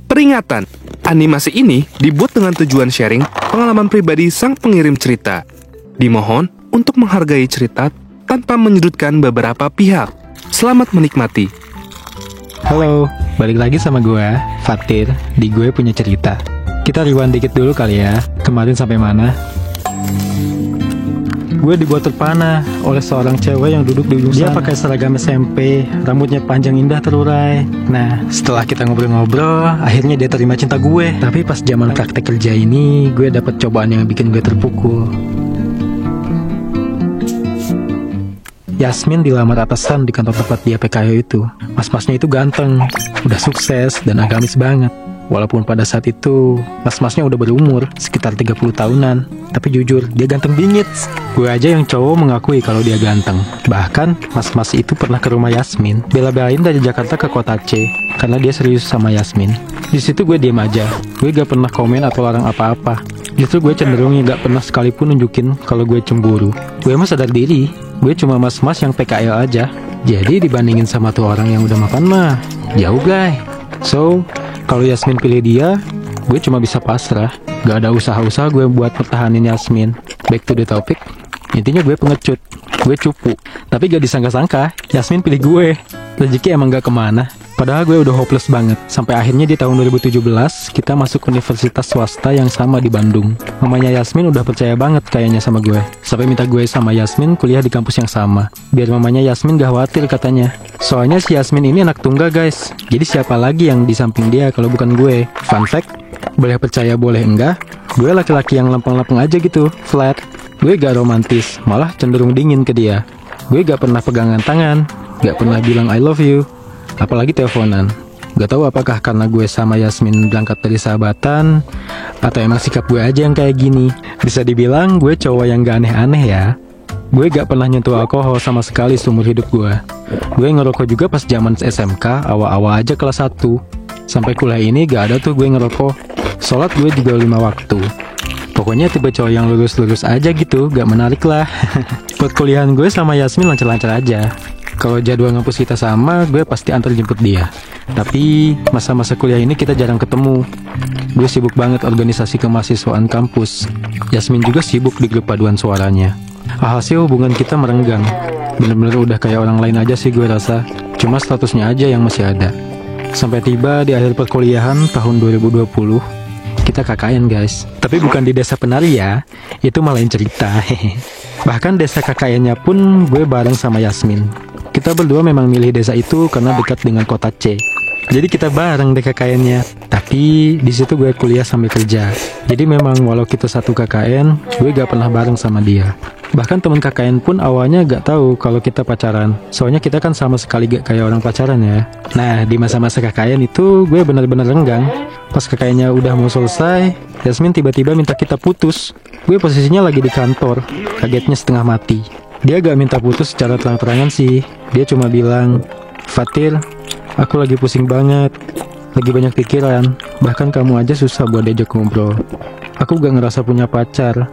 Peringatan, animasi ini dibuat dengan tujuan sharing pengalaman pribadi sang pengirim cerita. Dimohon untuk menghargai cerita tanpa menyudutkan beberapa pihak. Selamat menikmati. Halo, balik lagi sama gue, Fatir, di Gue Punya Cerita. Kita rewind dikit dulu kali ya, kemarin sampai mana? Gue dibuat terpana oleh seorang cewek yang duduk di ujung sana. Dia pakai seragam SMP, rambutnya panjang indah terurai. Nah, setelah kita ngobrol-ngobrol, akhirnya dia terima cinta gue. Tapi pas zaman praktek kerja ini, gue dapet cobaan yang bikin gue terpukul. Yasmin dilamar atasan di kantor tempat dia PKL itu. Mas-masnya itu ganteng, udah sukses dan agamis banget. Walaupun pada saat itu mas-masnya udah berumur sekitar 30 tahunan. Tapi jujur, dia ganteng bingit. Gue aja yang cowok mengakui kalau dia ganteng. Bahkan mas-mas itu pernah ke rumah Yasmin, bela-belain dari Jakarta ke kota C karena dia serius sama Yasmin. Di situ gue diem aja. Gue gak pernah komen atau larang apa-apa. Justru gue cenderung gak pernah sekalipun nunjukin kalau gue cemburu. Gue mah sadar diri, gue cuma mas-mas yang PKL aja. Jadi dibandingin sama tuh orang yang udah mapan mah jauh guys. So, kalau Yasmin pilih dia, gue cuma bisa pasrah. Gak ada usaha-usaha gue buat pertahanin Yasmin. Back to the topic. Intinya gue pengecut, gue cupu. Tapi gak disangka-sangka Yasmin pilih gue. Rezeki emang gak kemana. Padahal gue udah hopeless banget. Sampai akhirnya di tahun 2017 kita masuk universitas swasta yang sama di Bandung. Mamanya Yasmin udah percaya banget kayaknya sama gue. Sampai minta gue sama Yasmin kuliah di kampus yang sama. Biar mamanya Yasmin gak khawatir katanya. Soalnya si Yasmin ini anak tunggal guys. Jadi siapa lagi yang di samping dia kalau bukan gue. Fun fact, boleh percaya boleh enggak, gue laki-laki yang lempeng-lempeng aja gitu, flat. Gue gak romantis, malah cenderung dingin ke dia. Gue gak pernah pegangan tangan, gak pernah bilang I love you, apalagi teleponan. Gak tahu apakah karena gue sama Yasmin berangkat dari sahabatan, atau emang sikap gue aja yang kayak gini. Bisa dibilang gue cowok yang gak aneh-aneh ya. Gue gak pernah nyentuh alkohol sama sekali seumur hidup gue. Gue ngerokok juga pas zaman SMK, awal-awal aja kelas 1. Sampai kuliah ini gak ada tuh gue ngerokok. Sholat gue juga 5 waktu. Pokoknya tipe cowok yang lurus-lurus aja gitu, gak menarik lah. Perkuliahan gue sama Yasmin lancar-lancar aja. Kalau jadwal ngampus kita sama, gue pasti antar jemput dia. Tapi masa-masa kuliah ini kita jarang ketemu. Gue sibuk banget organisasi kemahasiswaan kampus. Yasmin juga sibuk di grup paduan suaranya. Alhasil hubungan kita merenggang. Bener-bener udah kayak orang lain aja sih gue rasa. Cuma statusnya aja yang masih ada. Sampai tiba di akhir perkuliahan tahun 2020, kita KKN guys. Tapi bukan di desa penari ya, itu malah lain cerita. Bahkan desa KKN-nya pun gue bareng sama Yasmin. Kita berdua memang milih desa itu karena dekat dengan kota C. Jadi kita bareng di KKN-nya. Tapi di situ gue kuliah sambil kerja. Jadi memang walau kita satu KKN, gue gak pernah bareng sama dia. Bahkan teman KKN pun awalnya gak tahu kalau kita pacaran. Soalnya kita kan sama sekali gak kayak orang pacaran ya. Nah, di masa-masa KKN itu gue benar-benar renggang. Pas KKN-nya udah mau selesai, Yasmin tiba-tiba minta kita putus. Gue posisinya lagi di kantor, kagetnya setengah mati. Dia gak minta putus secara terang-terangan sih. Dia cuma bilang, Fatir, aku lagi pusing banget, lagi banyak pikiran. Bahkan kamu aja susah buat diajak ngobrol. Aku gak ngerasa punya pacar.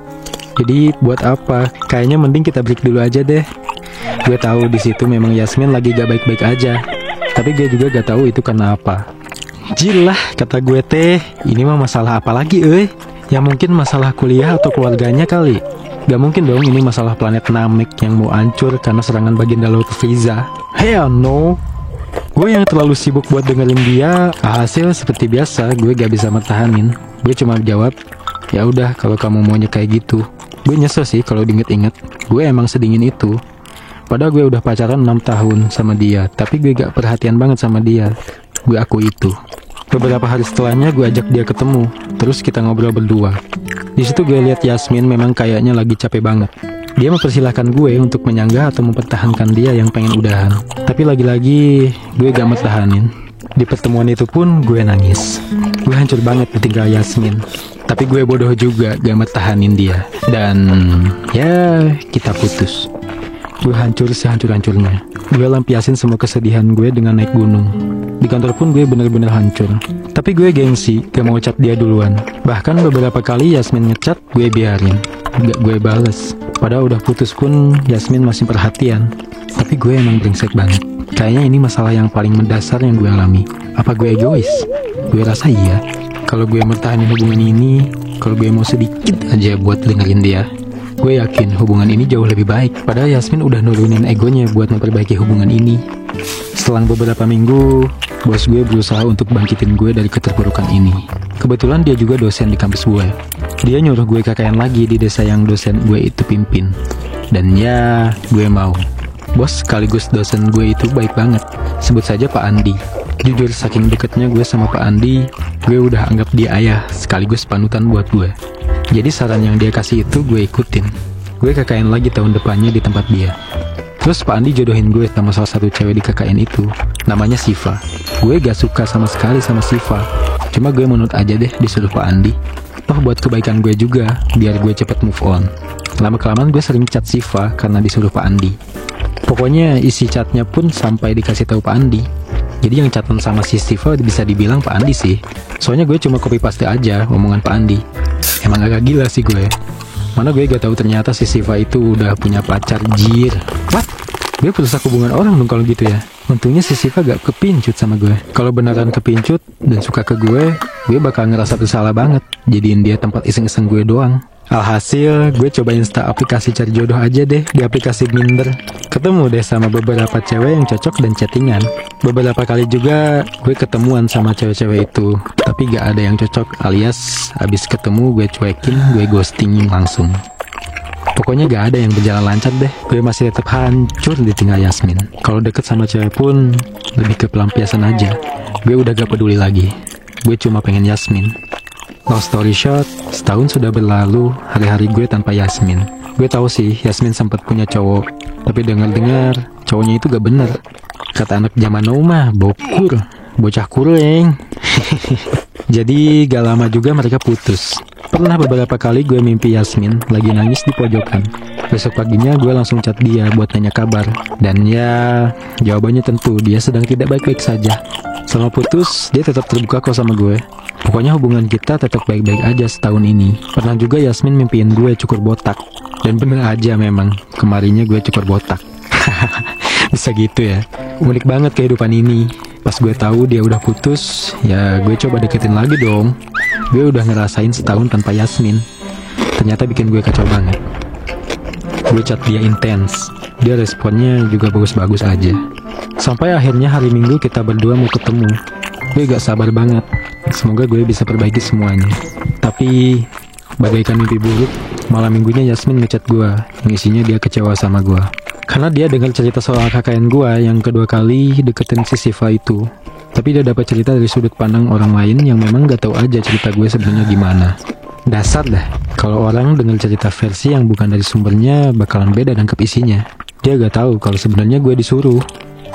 Jadi buat apa? Kayaknya mending kita break dulu aja deh. Gue tahu di situ memang Yasmin lagi gak baik-baik aja. Tapi gue juga gak tahu itu karena apa. Jilah, kata gue teh, ini mah masalah apa lagi Ya mungkin masalah kuliah atau keluarganya kali. Gak mungkin dong ini masalah planet Namek yang mau hancur karena serangan baginda laut Frieza. Hell no. Gue yang terlalu sibuk buat dengerin dia, hasil seperti biasa gue gak bisa mertahanin. Gue cuma jawab, ya udah kalau kamu maunya kayak gitu. Gue nyesel sih kalau diinget-inget. Gue emang sedingin itu. Padahal gue udah pacaran 6 tahun sama dia, tapi gue gak perhatian banget sama dia. Gue akui itu. Beberapa hari setelahnya gue ajak dia ketemu, terus kita ngobrol berdua. Di situ gue lihat Yasmin memang kayaknya lagi capek banget. Dia mempersilahkan gue untuk menyanggah atau mempertahankan dia yang pengen udahan. Tapi lagi-lagi gue gak mertahanin. Di pertemuan itu pun gue nangis. Gue hancur banget ditinggal Yasmin. Tapi gue bodoh juga gak mertahanin dia. Dan ya kita putus. Gue hancur sehancur-hancurnya. Gue lampiasin semua kesedihan gue dengan naik gunung. Di kantor pun gue bener-bener hancur. Tapi gue gengsi, gak mau chat dia duluan. Bahkan beberapa kali Yasmin ngechat, gue biarin. Gak gue bales. Padahal udah putus pun Yasmin masih perhatian. Tapi gue emang brengsek banget. Kayaknya ini masalah yang paling mendasar yang gue alami. Apa gue egois? Gue rasa iya. Kalau gue mertahanin hubungan ini, kalau gue mau sedikit aja buat dengerin dia, gue yakin hubungan ini jauh lebih baik. Padahal Yasmin udah nurunin egonya buat memperbaiki hubungan ini. Setelah beberapa minggu, bos gue berusaha untuk bangkitin gue dari keterpurukan ini. Kebetulan dia juga dosen di kampus gue. Dia nyuruh gue KKN lagi di desa yang dosen gue itu pimpin. Dan ya, gue mau. Bos sekaligus dosen gue itu baik banget. Sebut saja Pak Andi. Jujur saking deketnya gue sama Pak Andi, gue udah anggap dia ayah sekaligus panutan buat gue. Jadi saran yang dia kasih itu gue ikutin. Gue KKN lagi tahun depannya di tempat dia. Terus Pak Andi jodohin gue sama salah satu cewek di KKN itu. Namanya Siva. Gue gak suka sama sekali sama Siva. Cuma gue menurut aja deh disuruh Pak Andi. Toh buat kebaikan gue juga, biar gue cepet move on. Lama-kelamaan gue sering chat Siva karena disuruh Pak Andi. Pokoknya isi chatnya pun sampai dikasih tahu Pak Andi. Jadi yang chatan sama si Siva bisa dibilang Pak Andi sih. Soalnya gue cuma copy paste aja omongan Pak Andi. Emang agak gila sih gue. Mana gue gak tahu ternyata si Siva itu udah punya pacar, jir. What? Gue perusak hubungan orang dong kalau gitu ya. Untungnya si Siva gak kepincut sama gue. Kalau beneran kepincut dan suka ke gue bakal ngerasa bersalah banget. Jadiin dia tempat iseng-iseng gue doang. Alhasil, gue coba install aplikasi cari jodoh aja deh di aplikasi Grindr. Ketemu deh sama beberapa cewek yang cocok dan chattingan. Beberapa kali juga gue ketemuan sama cewek-cewek itu, tapi gak ada yang cocok, alias abis ketemu gue cuekin, gue ghosting langsung. Pokoknya gak ada yang berjalan lancar deh. Gue masih tetap hancur ditinggal Yasmin. Kalau deket sama cewek pun lebih ke pelampiasan aja. Gue udah gak peduli lagi. Gue cuma pengen Yasmin. Long story short, setahun sudah berlalu hari-hari gue tanpa Yasmin. Gue tahu sih Yasmin sempat punya cowok, tapi dengar-dengar cowoknya itu gak bener. Kata anak zaman now mah bokur, bocah kureng. Jadi gak lama juga mereka putus. Pernah beberapa kali gue mimpi Yasmin lagi nangis di pojokan. Besok paginya gue langsung chat dia buat nanya kabar. Dan ya, jawabannya tentu dia sedang tidak baik-baik saja. Selama putus, dia tetap terbuka kok sama gue. Pokoknya hubungan kita tetap baik-baik aja setahun ini. Pernah juga Yasmin mimpiin gue cukur botak. Dan bener aja memang, kemarinnya gue cukur botak. Bisa gitu ya. Unik banget kehidupan ini. Pas gue tahu dia udah putus, ya gue coba deketin lagi dong. Gue udah ngerasain setahun tanpa Yasmin. Ternyata bikin gue kacau banget. Gue chat dia intens. Dia responnya juga bagus-bagus aja. Sampai akhirnya hari Minggu kita berdua mau ketemu. Gue gak sabar banget. Semoga gue bisa perbaiki semuanya. Tapi bagaikan mimpi buruk, malam minggunya Yasmin ngechat gue, yang isinya dia kecewa sama gue. Karena dia dengar cerita soal KKN gue yang kedua kali deketin si Siva itu. Tapi dia dapat cerita dari sudut pandang orang lain yang memang gak tahu aja cerita gue sebenarnya gimana. Dasar dah, kalau orang dengar cerita versi yang bukan dari sumbernya bakalan beda nangkep isinya. Dia gak tahu kalau sebenarnya gue disuruh.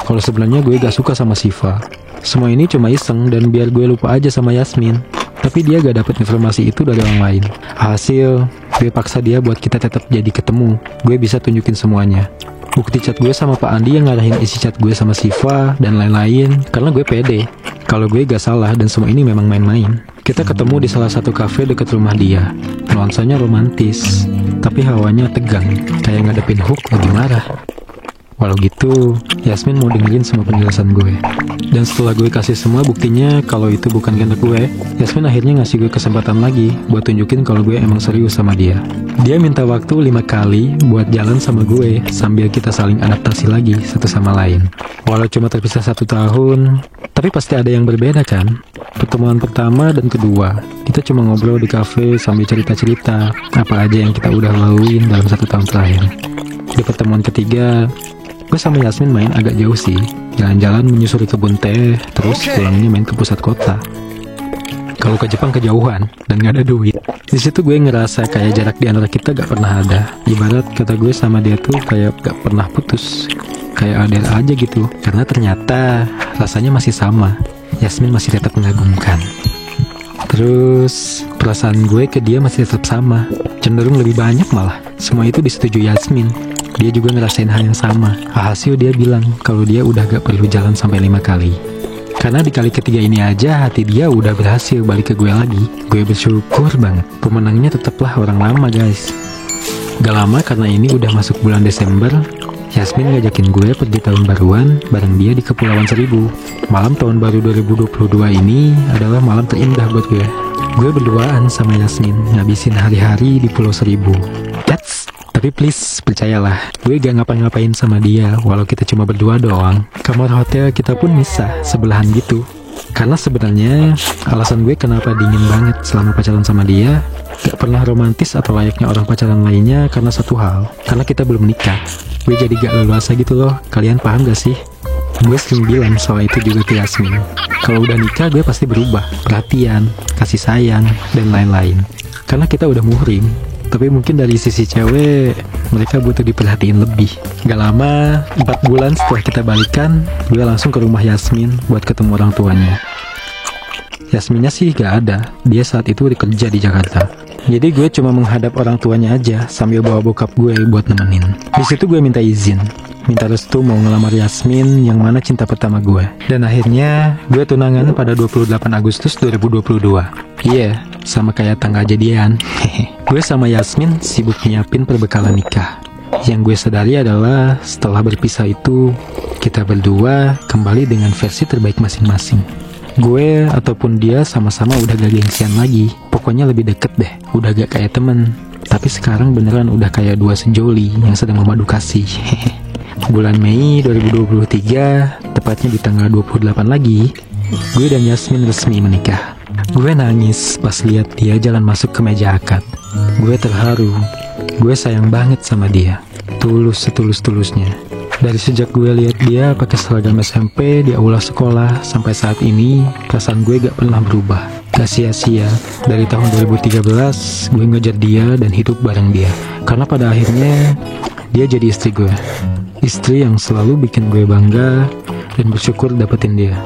Kalau sebenarnya gue gak suka sama Siva. Semua ini cuma iseng dan biar gue lupa aja sama Yasmin. Tapi dia gak dapet informasi itu dari orang lain. Hasil, gue paksa dia buat kita tetap jadi ketemu. Gue bisa tunjukin semuanya. Bukti chat gue sama Pak Andi yang ngarahin isi chat gue sama Siva dan lain-lain. Karena gue pede kalau gue gak salah dan semua ini memang main-main. Kita ketemu di salah satu kafe dekat rumah dia. Nuansanya romantis, tapi hawanya tegang, kayak ngadepin Hook lagi marah. Walau gitu, Yasmin mau dengerin semua penjelasan gue. Dan setelah gue kasih semua buktinya kalau itu bukan kehendak gue, Yasmin akhirnya ngasih gue kesempatan lagi buat tunjukin kalau gue emang serius sama dia. Dia minta waktu 5 kali buat jalan sama gue sambil kita saling adaptasi lagi satu sama lain. Walau cuma terpisah 1 tahun, tapi pasti ada yang berbeda kan? Pertemuan pertama dan kedua, kita cuma ngobrol di kafe sambil cerita-cerita apa aja yang kita udah laluin dalam 1 tahun terakhir. Di pertemuan ketiga, gue sama Yasmin main agak jauh sih. Jalan-jalan menyusuri kebun teh, terus pulangnya main ke pusat kota. Kalau ke Jepang kejauhan dan gak ada duit. Di situ gue ngerasa kayak jarak di antara kita gak pernah ada. Ibarat kata gue sama dia tuh kayak gak pernah putus. Kayak ada aja gitu. Karena ternyata rasanya masih sama. Yasmin masih tetap mengagumkan. Terus perasaan gue ke dia masih tetap sama. Cenderung lebih banyak malah. Semua itu disetujui Yasmin. Dia juga ngerasain hal yang sama. Hasil dia bilang kalau dia udah gak perlu jalan sampai 5 kali. Karena di kali ketiga ini aja hati dia udah berhasil balik ke gue lagi. Gue bersyukur banget. Pemenangnya tetaplah orang lama guys. Gak lama karena ini udah masuk bulan Desember. Yasmin ngajakin gue pergi tahun baruan bareng dia di Kepulauan Seribu. Malam tahun baru 2022 ini adalah malam terindah buat gue. Gue berduaan sama Yasmin ngabisin hari-hari di Pulau Seribu. Tapi please, percayalah, gue gak ngapa-ngapain sama dia walau kita cuma berdua doang. Kamar hotel kita pun misah, sebelahan gitu. Karena sebenarnya alasan gue kenapa dingin banget selama pacaran sama dia, gak pernah romantis atau layaknya orang pacaran lainnya karena satu hal, karena kita belum menikah. Gue jadi gak leluasa gitu loh, kalian paham gak sih? Gue sering bilang soal itu juga ke Yasmin. Kalau udah nikah gue pasti berubah, perhatian, kasih sayang, dan lain-lain. Karena kita udah muhrim. Tapi mungkin dari sisi cewek, mereka butuh diperhatiin lebih. Gak lama, 4 bulan setelah kita balikan, gue langsung ke rumah Yasmin buat ketemu orang tuanya. Yasminnya sih gak ada, dia saat itu kerja di Jakarta. Jadi gue cuma menghadap orang tuanya aja sambil bawa bokap gue buat nemenin. Di situ gue minta izin, minta restu mau ngelamar Yasmin yang mana cinta pertama gue. Dan akhirnya gue tunangan pada 28 Agustus 2022. Iya, sama kayak tanggal jadian. Gue sama Yasmin sibuk nyiapin perbekalan nikah. Yang gue sadari adalah setelah berpisah itu, kita berdua kembali dengan versi terbaik masing-masing. Gue ataupun dia sama-sama udah gak gengsian lagi. Pokoknya lebih deket deh, udah gak kayak temen. Tapi sekarang beneran udah kayak dua sejoli yang sedang memadu kasih. Bulan Mei 2023, tepatnya di tanggal 28 lagi, gue dan Yasmin resmi menikah. Gue nangis pas lihat dia jalan masuk ke meja akad. Gue terharu. Gue sayang banget sama dia. Tulus setulus-tulusnya. Dari sejak gue lihat dia pakai seragam SMP di aula sekolah sampai saat ini, perasaan gue gak pernah berubah. Gak sia-sia. Dari tahun 2013, gue ngejar dia dan hidup bareng dia. Karena pada akhirnya, dia jadi istri gue. Istri yang selalu bikin gue bangga dan bersyukur dapetin dia.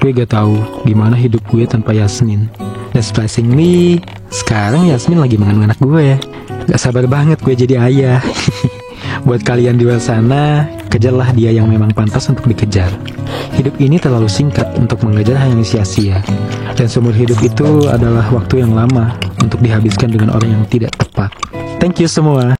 Gue gak tahu gimana hidup gue tanpa Yasmin. Dan surprisingly, sekarang Yasmin lagi mengandung anak gue. Gak sabar banget gue jadi ayah. Buat kalian di luar sana, kejarlah dia yang memang pantas untuk dikejar. Hidup ini terlalu singkat untuk mengejar hal yang sia-sia. Dan seumur hidup itu adalah waktu yang lama untuk dihabiskan dengan orang yang tidak tepat. Thank you semua.